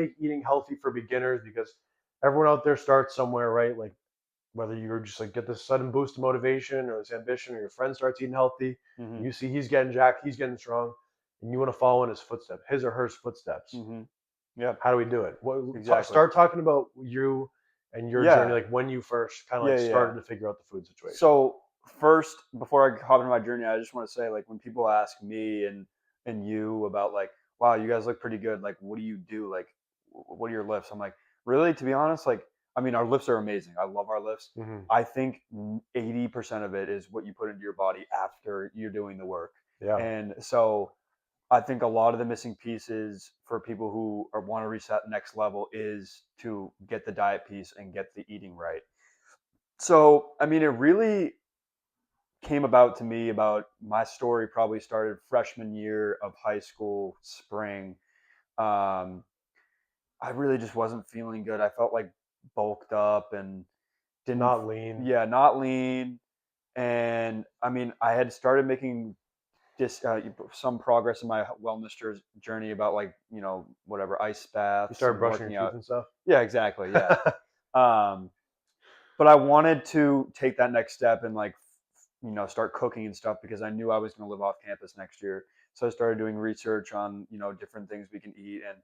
make eating healthy for beginners because everyone out there starts somewhere, right? Like whether you're just like get this sudden boost of motivation or this ambition, or your friend starts eating healthy, and Hmm. you see he's getting jacked, he's getting strong, and you want to follow in his footsteps, his or her footsteps. Hmm. Yeah, How do we do it? exactly. Start talking about you and your journey, Yeah, like when you first kind of like yeah, yeah. started to figure out the food situation. So first, before I hop into my journey, I just want to say, like, when people ask me and you about like, wow, you guys look pretty good. Like, what do you do? Like, what are your lifts? I'm like, really, to be honest, like, I mean, our lifts are amazing. I love our lifts. Hmm. I think 80% of it is what you put into your body after you're doing the work. Yeah. And so I think a lot of the missing pieces for people who want to reset next level is to get the diet piece and get the eating right. So, I mean, it really came about to me about my story probably started freshman year of high school, spring. Um, I really just wasn't feeling good. I felt like bulked up and didn't, Not lean. yeah, not lean. And I mean, I had started making some progress in my wellness journey about like, whatever, ice You baths started and brushing your working teeth out. and stuff. Yeah, exactly. Yeah. Um, but I wanted to take that next step and like, start cooking and stuff because I knew I was going to live off campus next year. So I started doing research on, different things we can eat. And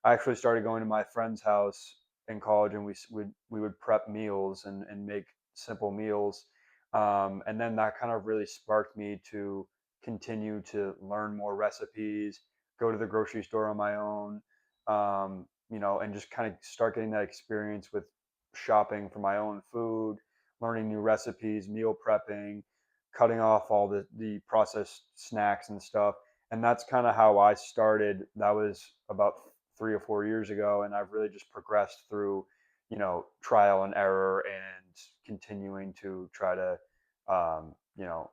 I actually started going to my friend's house in college, and we would prep meals and make simple meals. And then that kind of really sparked me to continue to learn more recipes, go to the grocery store on my own, and just kind of start getting that experience with shopping for my own food, learning new recipes, meal prepping, cutting off all the processed snacks and stuff. And that's kind of how I started. That was about 3 or 4 years ago, and I've really just progressed through, trial and error and continuing to try to, um, you know,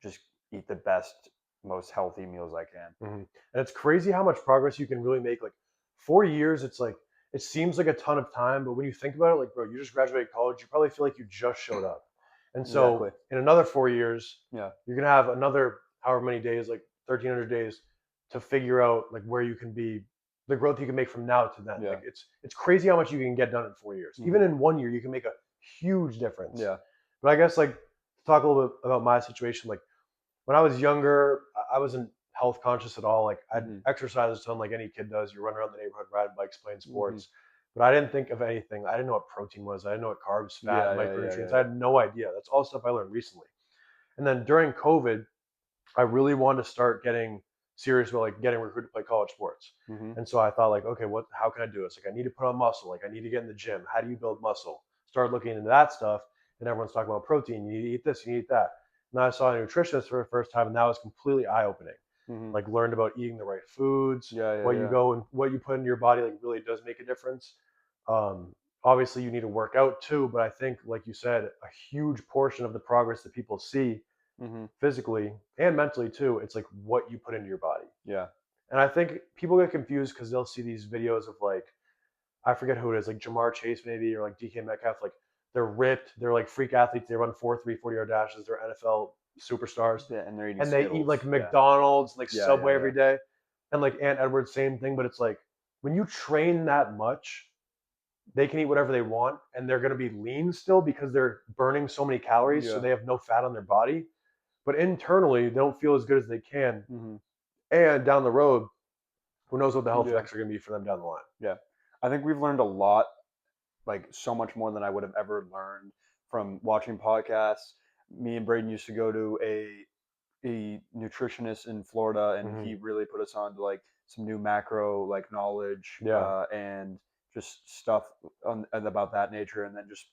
just eat the best, most healthy meals I can. Hmm. And it's crazy how much progress you can really make. Like 4 years, it's like it seems like a ton of time, but when you think about it, like bro, you just graduated college, you probably feel like you just showed up. And so Exactly. in another 4 years, Yeah. you're gonna have another however many days, like 1,300 days, to figure out like where you can be, the growth you can make from now to then. Yeah. Like it's crazy how much you can get done in 4 years. Hmm. Even in 1 year, you can make a huge difference. Yeah. But I guess like to talk a little bit about my situation, like when I was younger, I wasn't health conscious at all. Like I'd Hmm. exercise a ton, like any kid does. You run around the neighborhood, ride bikes, playing Hmm. sports. But I didn't think of anything. I didn't know what protein was. I didn't know what carbs, fat, Yeah. Yeah. Yeah. micronutrients. Yeah. I Yeah. had no idea. That's all stuff I learned recently. And then during COVID, I really wanted to start getting serious about like getting recruited to play college sports. Hmm. And so I thought like, okay, how can I do this? Like I need to put on muscle. Like I need to get in the gym. How do you build muscle? Start looking into that stuff. And everyone's talking about protein. You need to eat this. You need to eat that. And I saw a nutritionist for the first time, and that was completely eye opening. Hmm. Like learned about eating the right foods, Yeah. Yeah. what you Yeah. go and what you put into your body like really does make a difference. Obviously, you need to work out too, but I think, like you said, a huge portion of the progress that people see Hmm. physically and mentally too, it's like what you put into your body. Yeah. And I think people get confused because they'll see these videos of like, I forget who it is, like Jamar Chase maybe, or like DK Metcalf, like they're ripped, they're like freak athletes, they run 40-yard dashes, they're NFL superstars, Yeah. And they're eating and they eat like Skittles. Yeah. McDonald's, like Yeah. Yeah. Subway Yeah. every day. And like Ant Edwards, same thing, but it's like when you train that much, they can eat whatever they want and they're going to be lean still because they're burning so many calories, so Yeah. they have no fat on their body. But internally, they don't feel as good as they can. Hmm. And down the road, who knows what the health Yeah. effects are going to be for them down the line. Yeah. I think we've learned a lot, like so much more than I would have ever learned from watching podcasts. Me and Braden used to go to a nutritionist in Florida, and Mm-hmm. he really put us on to like some new macro like knowledge, Yeah. and just stuff about that nature, and then just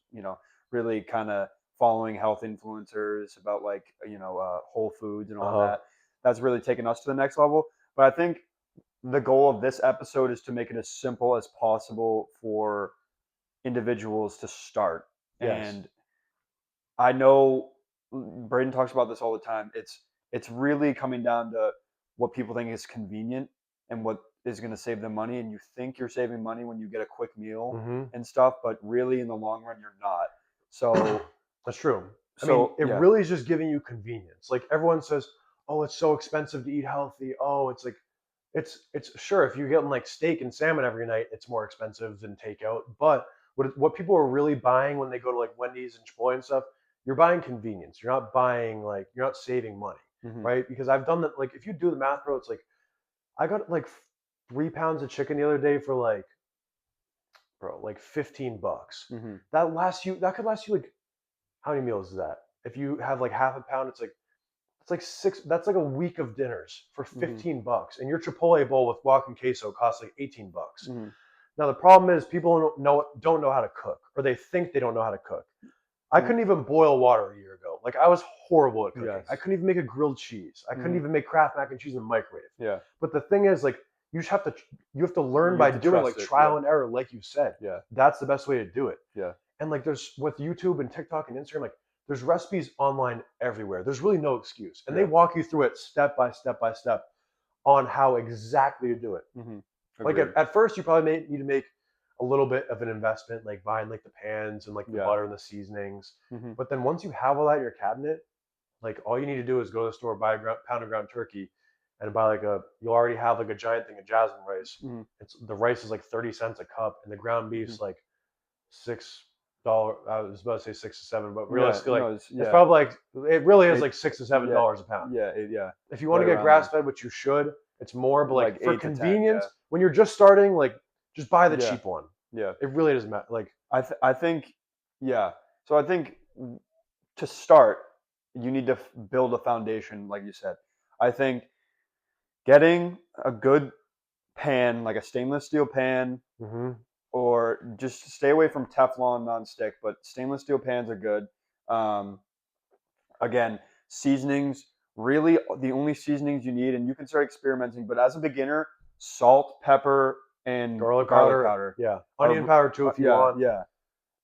really kind of following health influencers about like whole foods and Uh all huh. that. That's really taken us to the next level. But I think the goal of this episode is to make it as simple as possible for individuals to start. Yes. And I know Braden talks about this all the time. It's really coming down to what people think is convenient and what is going to save them money. And you think you're saving money when you get a quick meal Mm-hmm. and stuff, but really in the long run you're not. So That's true. I mean, so it yeah. really is just giving you convenience. Like everyone says, oh, it's so expensive to eat healthy. Oh, it's like it's sure if you're getting like steak and salmon every night, it's more expensive than takeout. But what people are really buying when they go to like Wendy's and Chipotle and stuff, you're buying convenience. You're not buying like you're not saving money, Hmm. right? Because I've done that. Like if you do the math, bro, it's like I got like 3 pounds of chicken the other day for like bro like $15. Hmm. That lasts you. That could last you like how many meals is that? If you have like half a pound, it's like six. That's like a week of dinners for Hmm. $15, and your Chipotle bowl with guac and queso costs like $18. Hmm. Now the problem is people don't know how to cook, or they think they don't know how to cook. I couldn't even boil water a year ago. Like I was horrible at cooking. Yes. I couldn't even make a grilled cheese. I couldn't Hmm. even make Kraft mac and cheese in the microwave. Yeah. But the thing is, like, you just have to learn You by have to doing like trust it. trial Yeah. and error, like you said. Yeah. That's the best way to do it. Yeah. And like there's with YouTube and TikTok and Instagram, like there's recipes online everywhere. There's really no excuse. And they Yeah. walk you through it step by step by step on how exactly to do it. Hmm. Like Agreed. at first you probably need to make a little bit of an investment, like buying like the pans and like the Yeah. butter and the seasonings. Hmm. But then once you have all that in your cabinet, like all you need to do is go to the store, buy a pound of ground turkey, and buy like you'll already have like a giant thing of jasmine rice. Hmm. It's the rice is like 30 cents a cup, and the ground Hmm. beef's like $6. I was about to say 6 to 7, but Yeah. realistically, like No. it's Yeah. probably like it really is Eight. like $6 to $7 a pound. Yeah. Yeah. If you want to Right get around grass there. fed, which you should, it's more. But Like like for 8 to 10. convenience, Yeah. when you're just starting, like just buy the Yeah. cheap one. Yeah. It really doesn't matter. Like I think. Yeah. So I think to start, you need to build a foundation, like you said. I think getting a good pan, like a stainless steel pan, mhm. or just stay away from Teflon nonstick, but stainless steel pans are good. Um, again, seasonings, really the only seasonings you need, and you can start experimenting, but as a beginner, salt, pepper, and Garlic garlic powder, powder yeah. Onion are, powder too if you yeah, want. yeah.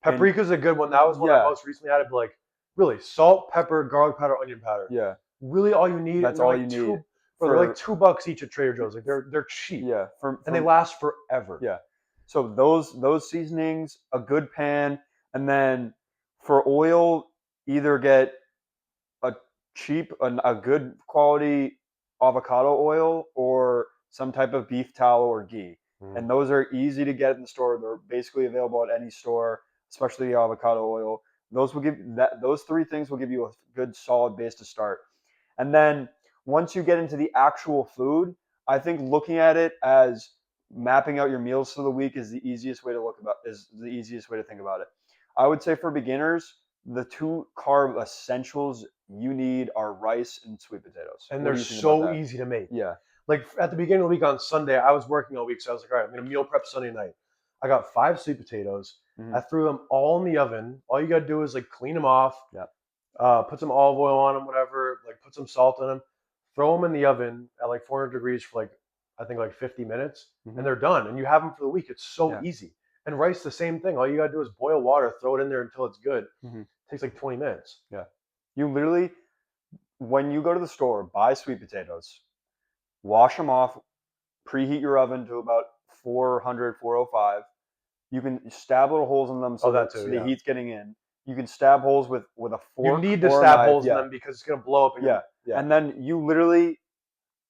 And Paprika's a good one. That was one I yeah, most recently added. But like really, salt, pepper, garlic powder, onion powder. yeah, Really, all you need, and that's they're all you like need they're like for, $2 each at Trader Joe's. Like they're cheap yeah, and they last forever. yeah. So those seasonings, a good pan, and then for oil, either get a a good quality avocado oil or some type of beef tallow or ghee. Mm. And those are easy to get in the store. They're basically available at any store, especially the avocado oil. Those three things will give you a good solid base to start. And then once you get into the actual food, I think looking at it as mapping out your meals for the week is the easiest way to think about it. I would say for beginners, the two carb essentials you need are rice and sweet potatoes. And What they're do you think about so that? easy to make. Yeah. Like at the beginning of the week on Sunday, I was working all week, so I was like, all right, I'm gonna meal prep Sunday night. I got 5 sweet potatoes. Hmm. I threw them all in the oven. All you gotta do is like clean them off, Yeah. put some olive oil on them, whatever. Like put some salt in them. Throw them in the oven at like 400 degrees for like I think like 50 minutes, Hmm. and they're done. And you have them for the week. It's so Yeah. easy. And rice, the same thing. All you gotta do is boil water, throw it in there until it's good. Hmm. It takes like 20 minutes. Yeah. You literally, when you go to the store, buy sweet potatoes, wash them off, preheat your oven to about 400, 405. You can stab little holes in them Oh, so that that too. the Yeah. heat's getting in. You can stab holes with a You fork need to or a stab knife. holes in Yeah. them because it's gonna blow up in Yeah. your yeah. And then you literally,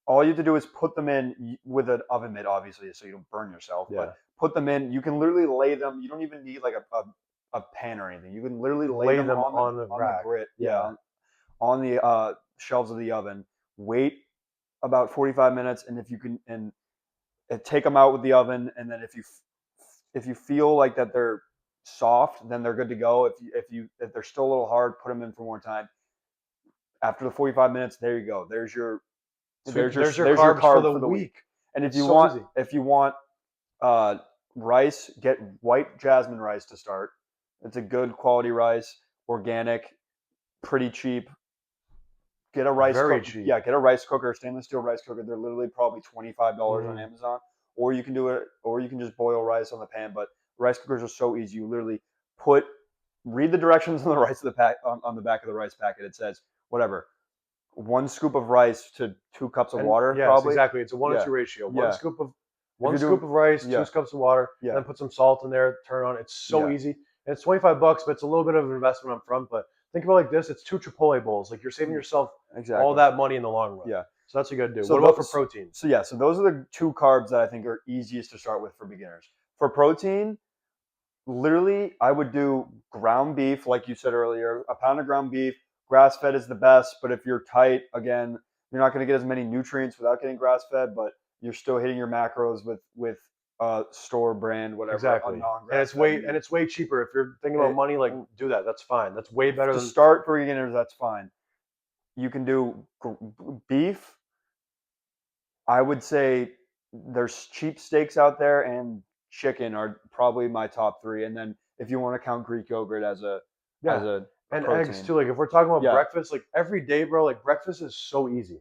all you have to do is put them in with an oven mitt, obviously, so you don't burn yourself. Yeah. But put them in. You can literally lay them. You don't even need like a pan or anything. You can literally lay Lay them them on on the the rack. grit. Yeah. On the shelves of the oven. Wait about 45 minutes, and if you can, and take them out with the oven, and then if you feel like that they're soft, then they're good to go. If they're still a little hard, put them in for more time. After the 45 minutes, there you go. There's your There's your carb carbs for the for the week. week. And It's so easy. if you want rice, get white jasmine rice to start. It's a good quality rice, organic, pretty cheap. Get a rice Very cooker. cheap. Yeah, get a rice cooker, stainless steel rice cooker. They're literally probably $25 on Mhm. Amazon. Or you can do it, or you can just boil rice on the pan. But rice cookers are so easy. You literally read the directions on the rice of the pack on the back of the rice packet. It says whatever, 1 scoop of rice to 2 cups of And water, yes, probably. exactly. It's a one to Yeah, two ratio. yeah. If One you're scoop doing, of rice, two yeah, scoops of water, and yeah, then put some salt in there, turn on. It's so yeah, easy. And it's $25, but it's a little bit of an investment up front. But think about it like this: it's 2 Chipotle bowls. Like you're saving yourself all exactly. that money in the long run. Yeah. So that's what you got to do. So What about for those, protein? so yeah, so those are the two carbs that I think are easiest to start with for beginners. For protein, literally, I would do ground beef, like you said earlier, a pound of ground beef. Grass fed is the best, but if you're tight, again, you're not going to get as many nutrients without getting grass fed, but you're still hitting your macros with store brand, whatever, a Exactly. non And grass fed meat. it's way cheaper. If you're thinking about money, like do that. That's fine. That's way better To than start for beginners, that's fine. You can do beef. I would say there's cheap steaks out there, and chicken are probably my top three. And then if you want to count Greek yogurt as a yeah. a And eggs protein, too. Like if we're talking about yeah, breakfast, like every day, bro, like breakfast is so easy.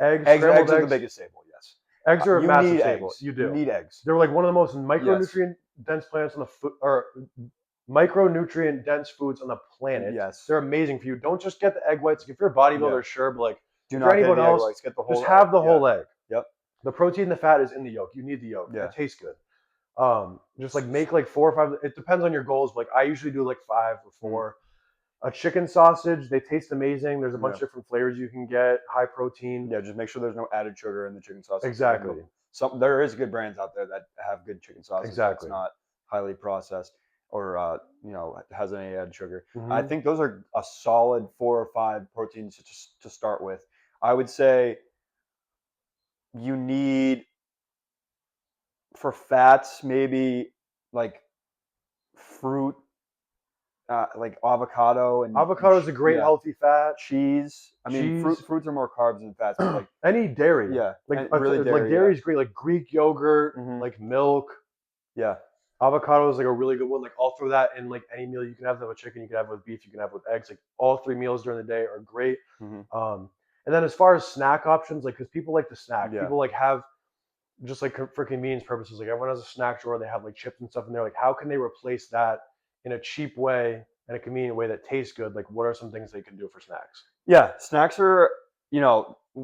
Eggs, eggs scrambled are the eggs. biggest staple. Yes, Eggs are a you massive need staple. eggs. You You do. need eggs. They're like one of the most Yes, micronutrient dense plants on the food, or micronutrient dense foods on the planet. yes. They're amazing for you. Don't just get the egg whites. Like if you're a Yeah. bodybuilder, sure, but like Do if you're not get anyone the egg else, whites. Get the just whole egg. have the Yeah. whole egg. Yep. The protein, the fat is in the yolk. You need the yolk, and Yeah. it tastes good. Just like make like 4 or 5. It depends on your goals. But like I usually do like 5 or 4. A chicken sausage, they taste amazing. There's a bunch Yeah. of different flavors you can get. High protein. Yeah. Just make sure there's no added sugar in the chicken sausage. So they Exactly. cook. There is good brands out there that have good chicken sausage that's Exactly. not highly processed or has any added sugar. I Hmm. think those are a solid 4 or 5 proteins to start with. I would say you need for fats maybe like fruit, like avocado and Avocado is a great yeah, healthy fat. cheese. I mean, Cheese, fruits are more carbs than fats, but like any dairy, yeah, like and really like dairy. Yeah, dairy is great. Like Greek yogurt, hmm like milk. yeah, Avocado is like a really good one. Like I'll throw that in like any meal. You can have that with chicken. You can have it with beef. You can have it with eggs. Like all 3 meals during the day are great. hmm And then as far as snack options, like because people like to snack, yeah, people like have just like for convenience purposes. Like everyone has a snack drawer. They have like chips and stuff in there. Like how can they replace that in a cheap way and a convenient way that tastes good? Like what are some things they can do for snacks? yeah. Snacks are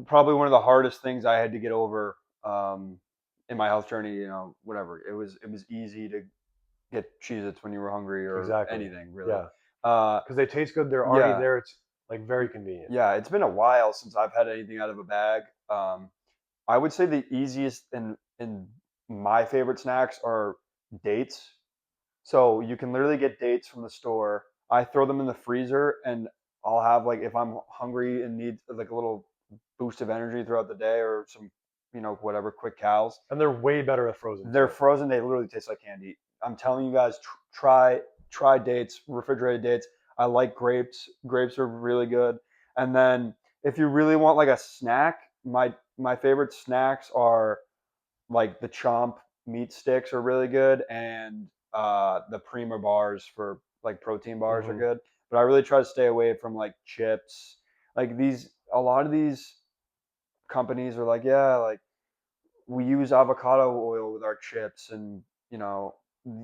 probably one of the hardest things I had to get over in my health journey. Whatever it was easy to get Cheez-Its when you were hungry or Exactly. anything really. Yeah. Uh, Because they taste good. They're already yeah, there. It's like very convenient. yeah. It's been a while since I've had anything out of a bag. I would say the easiest and my favorite snacks are dates. So you can literally get dates from the store. I throw them in the freezer and I'll have like if I'm hungry and need like a little boost of energy throughout the day or some whatever quick cows. And they're way better at frozen They're too. frozen. They literally taste like candy. I'm telling you guys, try dates, refrigerated dates. I like grapes. Grapes are really good. And then if you really want like a snack, my favorite snacks are like the Chomp meat sticks are really good, and the Prima bars for like protein bars are Hmm. good. But I really try to stay away from like chips. Like a lot of these companies are like, yeah, like we use avocado oil with our chips, and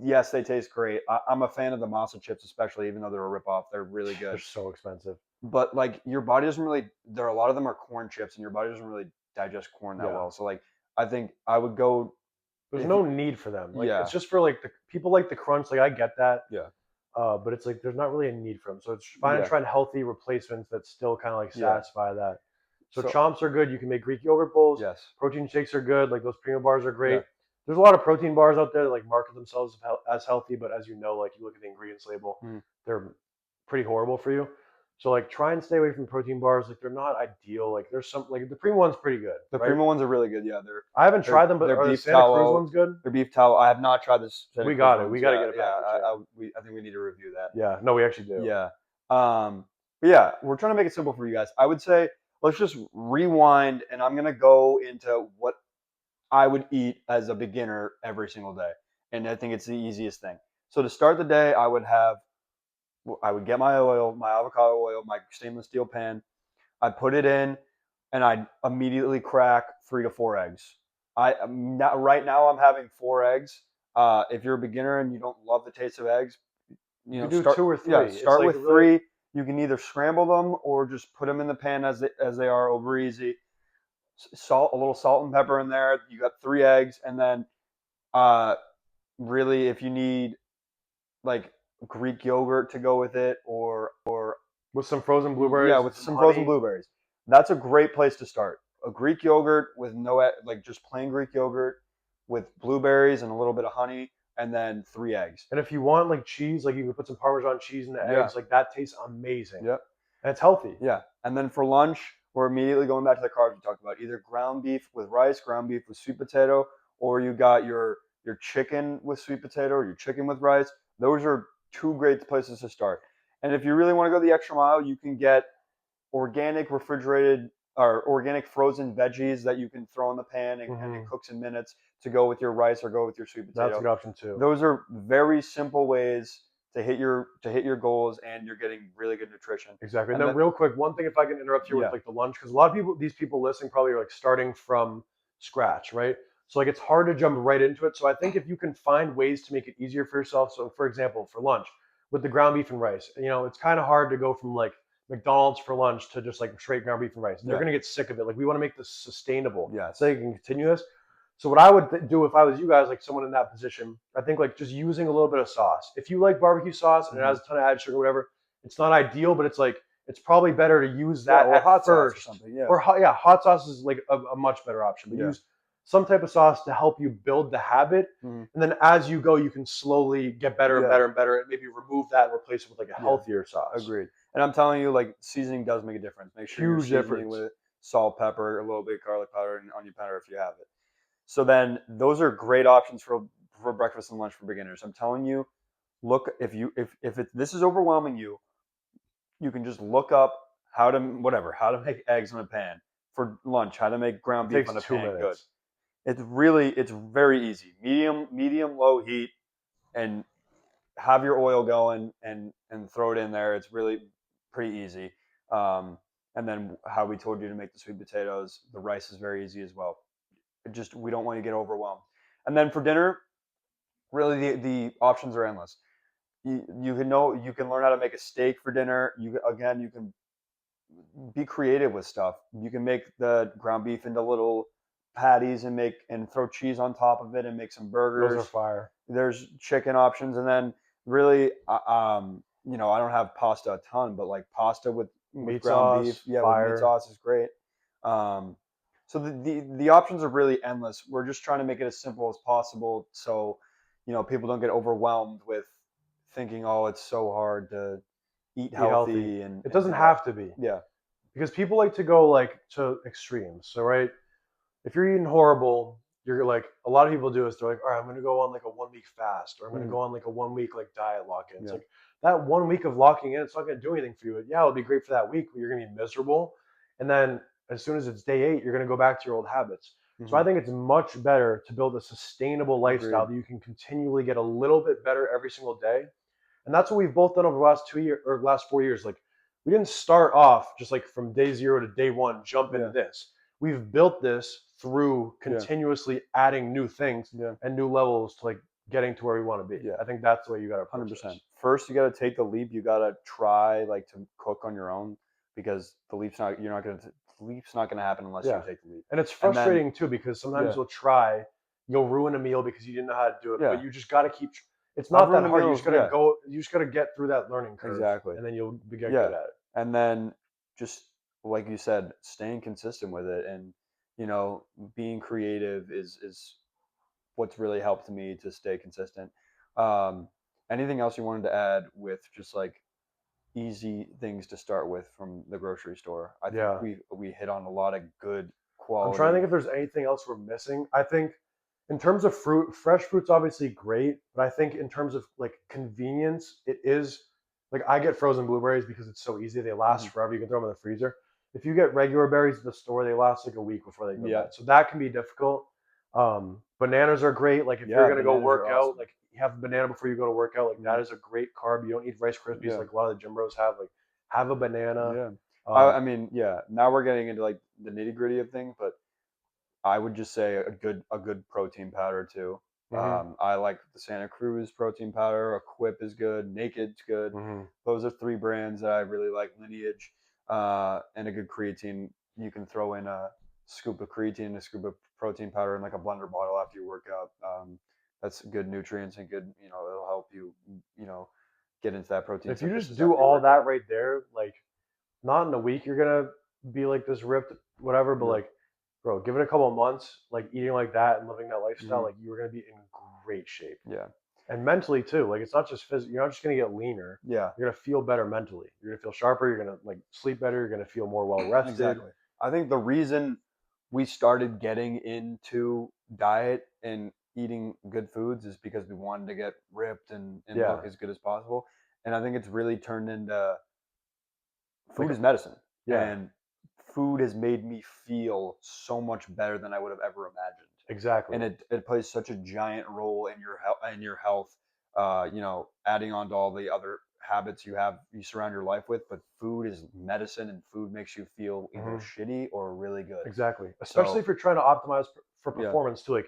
yes, they taste great. I'm a fan of the masa chips, especially, even though they're a ripoff. They're really They're good. so expensive. But like your body doesn't really. There are a lot of them are corn chips, and your body doesn't really digest corn that Yeah. well. So like I think I would go There's if no need for them. Like it's yeah just for like the people like the crunch. Like I get that. yeah But it's like there's not really a need for them. So it's yeah trying healthy replacements that still kind of like yeah. satisfy that. So So chomps are good. You can make Greek yogurt bowls. yes Protein shakes are good. Like those Prima bars are yeah great. There's a lot of protein bars out there that like market themselves as healthy, but as you know, like you look at the ingredients label, mm. they're pretty horrible for you. So like try and stay away from protein bars. Like they're not ideal. Like there's some like the Prima one's pretty good, The right? Prima ones are really good. Yeah, I haven't tried them, but they're are the beef Santa Cruz tallow. ones good? They're beef tallow. I have not tried the Santa We Cruz got it. We ones. got to Yeah, get a yeah. package. Yeah. I think we need to review that. Yeah. No, we actually do. Yeah. But yeah, we're trying to make it simple for you guys. I would say let's just rewind, and I'm gonna go into what I would eat as a beginner every single day, and I think it's the easiest thing. So to start the day, I would get my oil, my avocado oil, my stainless steel pan. I'd put it in, and I'd immediately crack 3 to 4 eggs. Right now I'm having 4 eggs. If you're a beginner and you don't love the taste of eggs, You could do 2 or 3. It's start like with really. 3. You can either scramble them or just put them in the pan as they are over easy. A little salt and pepper in there. You got 3 eggs, and then uh, really, if you need like Greek yogurt to go with it, or With some frozen yeah, blueberries and with some some frozen honey. blueberries, that's a great place to start. a Greek yogurt with no like just plain Greek yogurt with blueberries and a little bit of honey, and then 3 eggs. And if you want like cheese, like you can put some Parmesan cheese in the Yeah. eggs. Like that tastes amazing. Yep. And it's healthy. Yeah. And then for lunch, we're immediately going back to the carbs we talked about. Either ground beef with rice, ground beef with sweet potato, or you got your chicken with sweet potato or your chicken with rice. Those are two great places to start. And if you really want to go the extra mile, you can get organic refrigerated or organic frozen veggies that you can throw in the pan and it cooks in minutes to go with your rice or go with your sweet potato. That's a good option too. Those are very simple ways to hit your goals, and you're getting really good nutrition. Exactly. And then real quick, one thing if I can interrupt here with like the lunch, because a lot of these people listening probably are like starting from scratch, right? So like it's hard to jump right into it. So I think if you can find ways to make it easier for yourself. So for example, for lunch with the ground beef and rice, it's kind of hard to go from like McDonald's for lunch to just like straight ground beef and rice. They're gonna get sick of it. Like we want to make this sustainable. So you can continue this. So what I would do if I was you guys, like someone in that position, I think like just using a little bit of sauce. If you like barbecue sauce and it has a ton of added sugar, whatever, it's not ideal, but it's like it's probably better to use that or at hot first. Sauce or something. Yeah. Or hot sauce is like a much better option. But use some type of sauce to help you build the habit, and then as you go, you can slowly get better and better and better, and maybe remove that and replace it with like a healthier sauce. Agreed. And I'm telling you, like seasoning does make a difference. Make sure you're seasoning with salt, pepper, a little bit of garlic powder, and onion powder if you have it. So then those are great options for breakfast and lunch for beginners. I'm telling you, look if this is overwhelming you, you can just look up how to make eggs in a pan for lunch, how to make ground beef on a pan good. It's very easy. Medium low heat, and have your oil going and throw it in there. It's really pretty easy. And then how we told you to make the sweet potatoes, the rice is very easy as well. We don't want you to get overwhelmed. And then for dinner, really the options are endless. You can learn how to make a steak for dinner. You can be creative with stuff. You can make the ground beef into little patties and throw cheese on top of it and make some burgers. Those are fire. There's chicken options, and then really, I don't have pasta a ton, but like pasta with meat ground sauce, beef, fire. with meat sauce is great. So the options are really endless. We're just trying to make it as simple as possible, so people don't get overwhelmed with thinking, oh, it's so hard to eat healthy. And it doesn't have to be. Yeah. Because people like to go like to extremes. So right, if you're eating horrible, you're like a lot of people do is they're like, all right, I'm gonna go on like a 1 week fast, or I'm gonna go on like a 1 week like diet lock in. It's like that 1 week of locking in, it's not gonna do anything for you. Yeah, it'll be great for that week, but you're gonna be miserable. And then as soon as it's day 8, you're gonna go back to your old habits. So I think it's much better to build a sustainable lifestyle that you can continually get a little bit better every single day. And that's what we've both done over the last 2 years or last 4 years. Like we didn't start off just like from day 0 to day 1, jump into this. We've built this through continuously adding new things and new levels to like getting to where we want to be. I think that's the way you got to approach 100%. First, you got to take the leap. You got to try like to cook on your own, because the leap's not going to happen unless you take the leap. And it's frustrating too, because sometimes you'll ruin a meal because you didn't know how to do it, but you just got to keep. It's not that hard. You just gotta go. You just gotta get through that learning curve, and then you'll get good at it. And then just like you said, staying consistent with it, and being creative is what's really helped me to stay consistent. Anything else you wanted to add with just like easy things to start with from the grocery store? I think we hit on a lot of good quality. I'm trying to think if there's anything else we're missing. I think in terms of fruit, fresh fruit's obviously great, but I think in terms of like convenience, it is like I get frozen blueberries because it's so easy. They last forever. You can throw them in the freezer. If you get regular berries at the store, they last like a week before they go bad. So that can be difficult. Bananas are great. Like if you're gonna go work out, like you have a banana before you go to work out. Like that is a great carb. You don't need Rice Krispies like a lot of the gym bros have. Like have a banana. I mean, now we're getting into like the nitty gritty of things, but I would just say a good protein powder too. I like the Santa Cruz protein powder. A Quip is good. Naked's good. Those are 3 brands that I really like. Lineage, and a good creatine. You can throw in a scoop of creatine, a scoop of protein powder in like a blender bottle after you work out. That's good nutrients and good. It'll help you. Get into that protein. If you just do all that right there, like not in a week, you're gonna be like this ripped whatever, but like bro, give it a couple of months, like eating like that and living that lifestyle, Mhm. like you're gonna be in great shape. Yeah. And mentally too, like it's not just physical. You're not just gonna get leaner. Yeah. You're gonna feel better mentally. You're gonna feel sharper. You're gonna like sleep better. You're gonna feel more well rested. Exactly. I think the reason we started getting into diet and eating good foods is because we wanted to get ripped and Yeah, look as good as possible. And I think it's really turned into like food is medicine. yeah, And food has made me feel so much better than I would have ever imagined. exactly. And it plays such a giant role in your health. Adding on to all the other habits you surround your life with, but food is medicine, and food makes you feel either Hmm. shitty or really good. Exactly. Especially So if you're trying to optimize for yeah, performance too.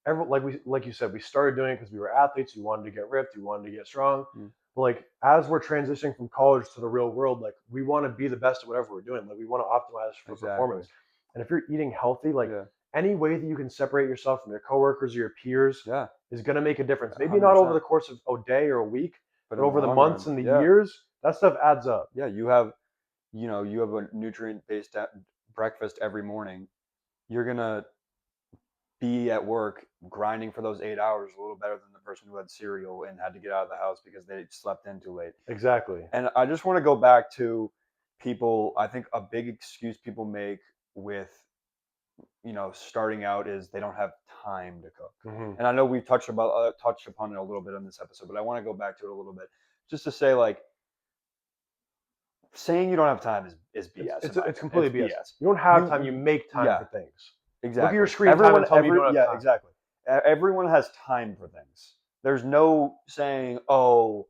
Like you said, we started doing it because we were athletes. We wanted to get ripped. We wanted to get strong. mm, But like as we're transitioning from college to the real world, like we want to be the best at whatever we're doing. Like we want to optimize for exactly. performance. And if you're eating healthy, like Yeah, any way that you can separate yourself from your coworkers or your peers yeah, is going to make a difference. Maybe not over 100%. the course of a day or a week, But but in the over the long months run, and the yeah, years, that stuff adds up. yeah, you have a nutrient based breakfast every morning. You're gonna be at work grinding for those 8 hours a little better than the person who had cereal and had to get out of the house because they slept in too late. Exactly. And I just want to go back to people. I think a big excuse people make with starting out is they don't have time to cook. Hmm. And I know we've touched upon it a little bit in this episode, but I want to go back to it a little bit just to say like saying you don't have time is It's BS in it's my it's opinion. It's completely BS. BS. You don't have time. You make time Yeah, for things. Look at your exactly. screen time and tell me you don't have Yeah, time. exactly. Everyone has time for things. There's no saying, "Oh,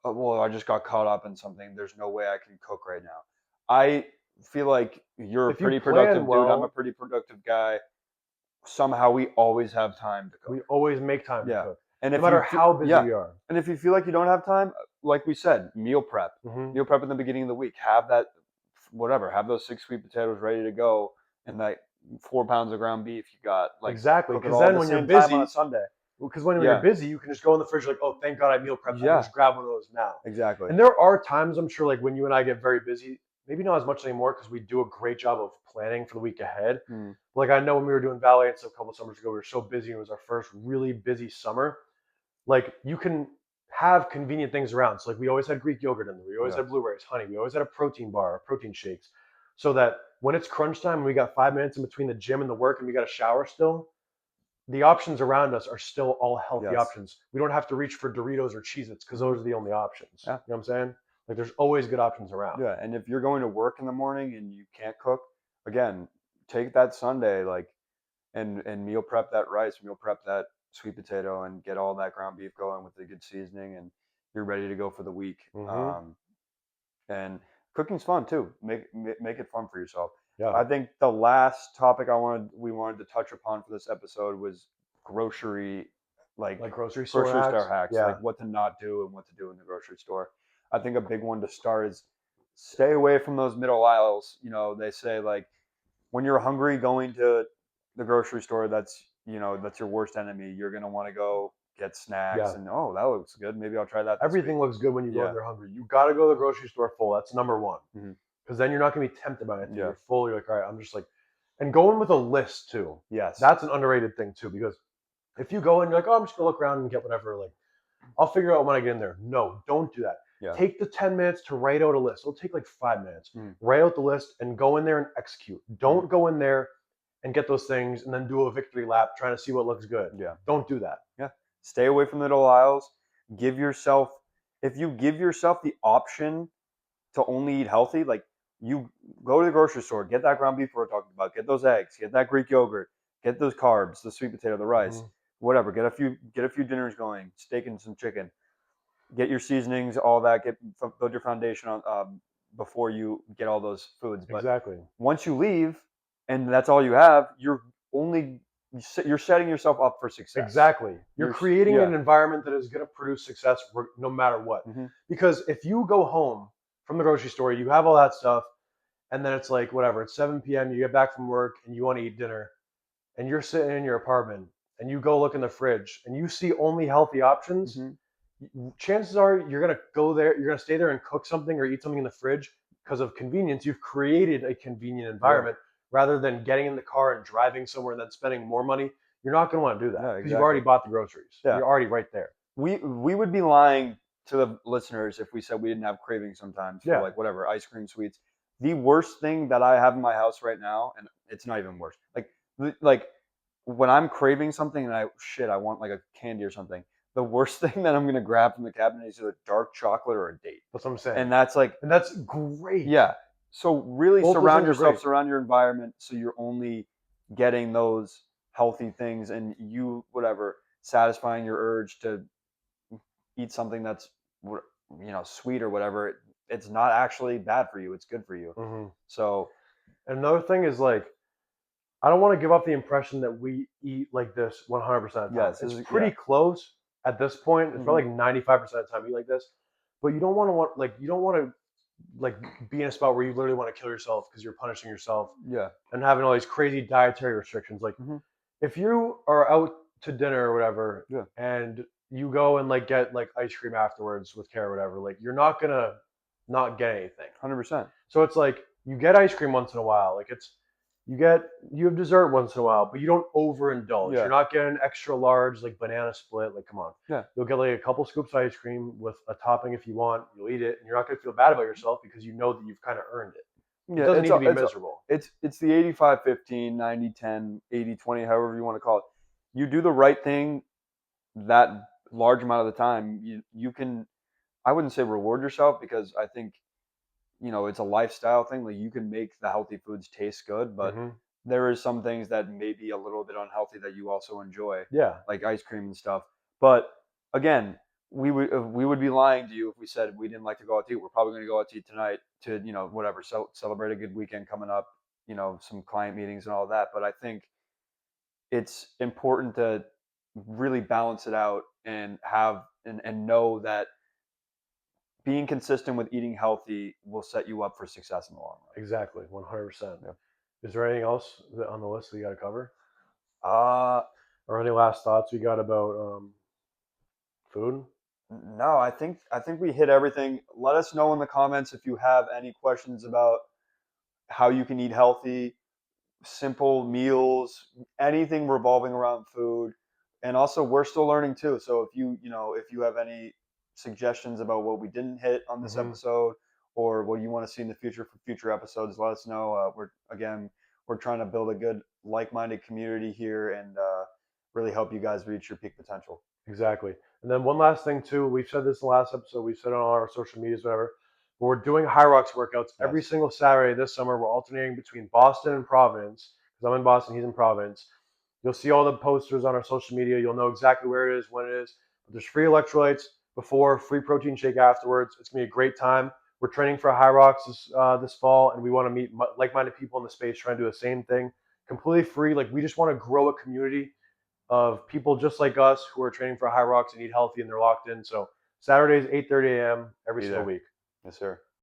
well, I just got caught up in something. There's no way I can cook right now." I feel like you're a If you pretty plan productive dude. I'm a well, pretty productive guy. Somehow we always have time to cook. we always make time to Yeah. cook, And no matter how busy yeah, we are. and if you feel like you don't have time, like we said, meal prep. Hmm. Meal prep in the beginning of the week. Have that, whatever. Have those 6 sweet potatoes ready to go, and that 4 pounds of ground beef you got. Like Exactly, cook it because all at then the when you're same time on a busy, Sunday. because when you're Yeah. busy, you can just go in the fridge like, oh, thank God I meal prepped. I can Yeah. just grab one of those now. Exactly. And there are times I'm sure like when you and I get very busy, maybe not as much anymore because we do a great job of planning for the week ahead. Mm, Like I know when we were doing Valiance a couple of summers ago, we were so busy. It was our first really busy summer. Like you can have convenient things around. So like we always had Greek yogurt in there. We always yeah. had blueberries, honey. We always had a protein bar, protein shakes, so that when it's crunch time and we got 5 minutes in between the gym and the work and we got a shower still, the options around us are still all healthy Yes. options. We don't have to reach for Doritos or Cheez-Its because Hmm. those are the only options. Yeah. You know what I'm saying? Like there's always good options around. Yeah. And if you're going to work in the morning and you can't cook, again, take that Sunday and meal prep that rice, meal prep that sweet potato, and get all that ground beef going with the good seasoning, and you're ready to go for the week. Hmm. And cooking's fun too. Make it fun for yourself. Yeah. I think the last topic we wanted to touch upon for this episode was grocery like Like grocery store grocery hacks. store hacks, Yeah. like what to not do and what to do in the grocery store. I think a big one to start is stay away from those middle aisles. They say like when you're hungry going to the grocery store, that's your worst enemy. You're gonna want to go get snacks Yeah. and oh, that looks good. Maybe I'll try that this week. Everything looks good when you go in Yeah. there hungry. You got to go to the grocery store full. That's number one. Hmm. Because then you're not going to be tempted by anything. Yeah. You're full. You're like, all right, I'm just like, and going with a list too. Yes. That's an underrated thing too. Because if you go and you're like, oh, I'm just going to look around and get whatever, like, I'll figure out when I get in there. No, don't do that. Yeah. Take the 10 minutes to write out a list. It'll take like 5 minutes. Mm. Write out the list and go in there and execute. Don't Mm. go in there and get those things and then do a victory lap trying to see what looks good. Yeah. Don't do that. Yeah. Stay away from the middle aisles. If you give yourself the option to only eat healthy, like you go to the grocery store, get that ground beef we're talking about, get those eggs, get that Greek yogurt, get those carbs, the sweet potato, the rice, Mhm. whatever. Get a few dinners going, steak and some chicken. Get your seasonings, all that. Build your foundation on before you get all those foods. But Exactly. once you leave, and that's all you have, you're setting yourself up for success. Exactly. You're creating Yeah. an environment that is going to produce success no matter what. Mm-hmm. Because if you go home from the grocery store, you have all that stuff, and then it's like, whatever, it's 7 p.m., you get back from work and you want to eat dinner, and you're sitting in your apartment, and you go look in the fridge, and you see only healthy options, Mm-hmm. chances are you're going to go there, you're going to stay there and cook something or eat something in the fridge because of convenience. You've created a convenient environment rather than getting in the car and driving somewhere and then spending more money, you're not going to want to do that Yeah, because you've already exactly. bought the groceries. Yeah. You're already right there. We would be lying to the listeners if we said we didn't have cravings sometimes for Yeah. like whatever ice cream, sweets. The worst thing that I have in my house right now, and it's not even worse. Like when I'm craving something and I want like a candy or something. The worst thing that I'm gonna grab from the cabinet is either dark chocolate or a date, That's what I'm saying. and that's like And that's great. yeah. So really Both those surround things are yourself, great. surround your environment, so you're only getting those healthy things, and you whatever satisfying your urge to eat something that's sweet or whatever. It's not actually bad for you. It's good for you. Hmm. So And another thing is like, I don't want to give off the impression that we eat like this 100% of the time. yes, It's this is pretty yeah. close at this point. It's Hmm. probably like 95% of the time we eat like this. But you don't want to like be in a spot where you literally want to kill yourself because you're punishing yourself Yeah. and having all these crazy dietary restrictions. Like Hmm. if you are out to dinner or whatever Yeah. and you go and like get like ice cream afterwards with care or whatever, like you're not gonna not get anything. 100%. So it's like you get ice cream once in a while. Like it's you have dessert once in a while, but you don't overindulge. Yeah. You're not getting extra large like banana split. Like come on, Yeah. you'll get like a couple scoops of ice cream with a topping if you want. You'll eat it, and you're not gonna feel bad about yourself because you know that you've kind of earned it. It Yeah. doesn't It's need to a, be it's a, miserable. it's the 85-15, 90-10, 80-20, however you want to call it. You do the right thing that large amount of the time. You can, I wouldn't say reward yourself, because I think it's a lifestyle thing. Like you can make the healthy foods taste good, but Hmm. there is some things that may be a little bit unhealthy that you also enjoy, Yeah, like ice cream and stuff. But again, we would be lying to you if we said we didn't like to go out to eat. We're probably going to go out to eat tonight to whatever, celebrate a good weekend coming up. Some client meetings and all that. But I think it's important to really balance it out and and know that being consistent with eating healthy will set you up for success in the long exactly, 100%. run. Is there anything else on the list that you got to cover, Yeah. or any last thoughts we got about food? No, I think we hit everything. Let us know in the comments if you have any questions about how you can eat healthy, simple meals, anything revolving around food. And also we're still learning too. So if you have any suggestions about what we didn't hit on this Hmm. episode, or what you want to see in the future for future episodes, let us know. We're trying to build a good like-minded community here, and really help you guys reach your peak potential. Exactly. And then one last thing too, we've said this in the last episode, we've said it on our social medias, whatever. But we're doing High Rocks workouts every Yes. single Saturday this summer. We're alternating between Boston and Providence because I'm in Boston, he's in Providence. You'll see all the posters on our social media. You'll know exactly where it is, when it is. But there's free electrolytes before, free protein shake afterwards. It's gonna be a great time. We're training for High Rocks this fall, and we want to meet like-minded people in the space trying to do the same thing, completely free. Like we just want to grow a community of people just like us who are training for High Rocks and eat healthy and they're locked in. So Saturdays, 8:30 a.m. every Be single there. week. Yes, sir.